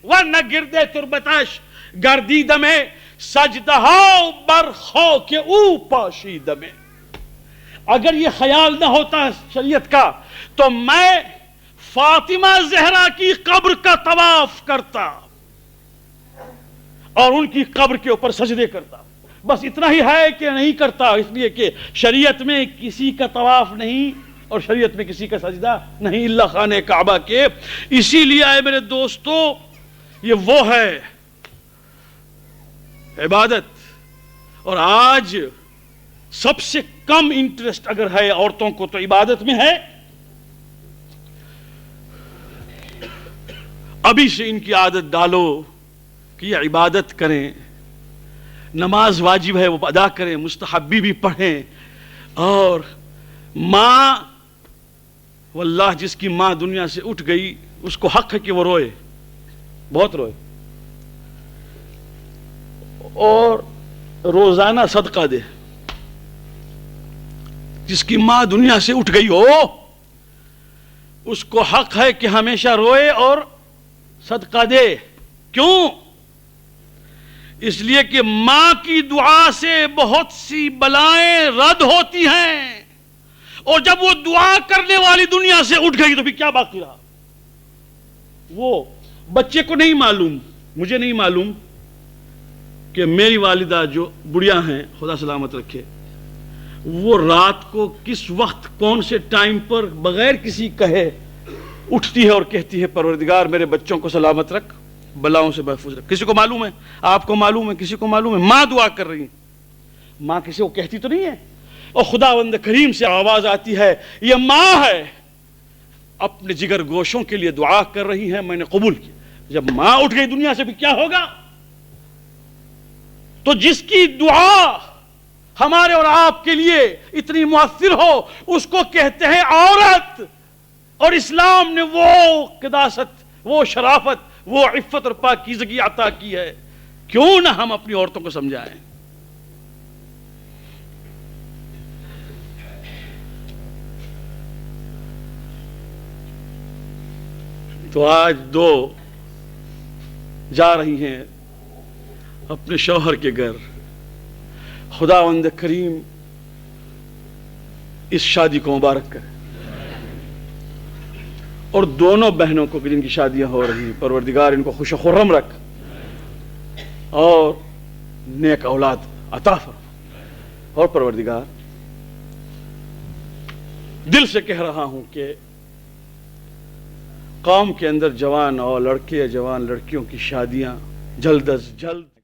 ورنہ گردے تربتش گردیدمے سجدہاو بر خاک او پاشیدمے. اگر یہ خیال نہ ہوتا شریعت کا تو میں فاطمہ زہرا کی قبر کا طواف کرتا اور ان کی قبر کے اوپر سجدے کرتا. بس اتنا ہی ہے کہ نہیں کرتا, اس لیے کہ شریعت میں کسی کا طواف نہیں اور شریعت میں کسی کا سجدہ نہیں اللہ خانہ کعبہ کے. اسی لیے اے میرے دوستو, یہ وہ ہے عبادت. اور آج سب سے کم انٹرسٹ اگر ہے عورتوں کو تو عبادت میں ہے. ابھی سے ان کی عادت ڈالو کہ یہ عبادت کریں, نماز واجب ہے وہ ادا کریں, مستحبی بھی پڑھیں. اور ماں, واللہ جس کی ماں دنیا سے اٹھ گئی اس کو حق ہے کہ وہ روئے, بہت روئے, اور روزانہ صدقہ دے. جس کی ماں دنیا سے اٹھ گئی ہو اس کو حق ہے کہ ہمیشہ روئے اور صدقہ دے. کیوں؟ اس لیے کہ ماں کی دعا سے بہت سی بلائیں رد ہوتی ہیں, اور جب وہ دعا کرنے والی دنیا سے اٹھ گئی تو بھی کیا باقی رہا. وہ بچے کو نہیں معلوم, مجھے نہیں معلوم کہ میری والدہ جو بڑھیا ہیں خدا سلامت رکھے, وہ رات کو کس وقت کون سے ٹائم پر بغیر کسی کہے اٹھتی ہے اور کہتی ہے پروردگار میرے بچوں کو سلامت رکھ, بلاؤں سے محفوظ رکھ. کسی کو معلوم ہے, آپ کو معلوم ہے, کسی کو معلوم ہے. ماں دعا کر رہی ہے, ماں کسی کو کہتی تو نہیں ہے, اور خداوند کریم سے آواز آتی ہے یہ ماں ہے اپنے جگر گوشوں کے لیے دعا کر رہی ہیں, میں نے قبول کی. جب ماں اٹھ گئی دنیا سے بھی کیا ہوگا؟ تو جس کی دعا ہمارے اور آپ کے لیے اتنی مؤثر ہو اس کو کہتے ہیں عورت. اور اسلام نے وہ قداست, وہ شرافت, وہ عفت اور پاکیزگی عطا کی ہے. کیوں نہ ہم اپنی عورتوں کو سمجھائیں. تو آج دو جا رہی ہیں اپنے شوہر کے گھر. خداوند کریم اس شادی کو مبارک کرے, اور دونوں بہنوں کو جن کی شادیاں ہو رہی ہیں پروردگار ان کو خوش و خرم رکھ اور نیک اولاد عطا فرما. اور پروردگار دل سے کہہ رہا ہوں کہ قوم کے اندر جوان اور لڑکے یا جوان لڑکیوں کی شادیاں جلد از جلد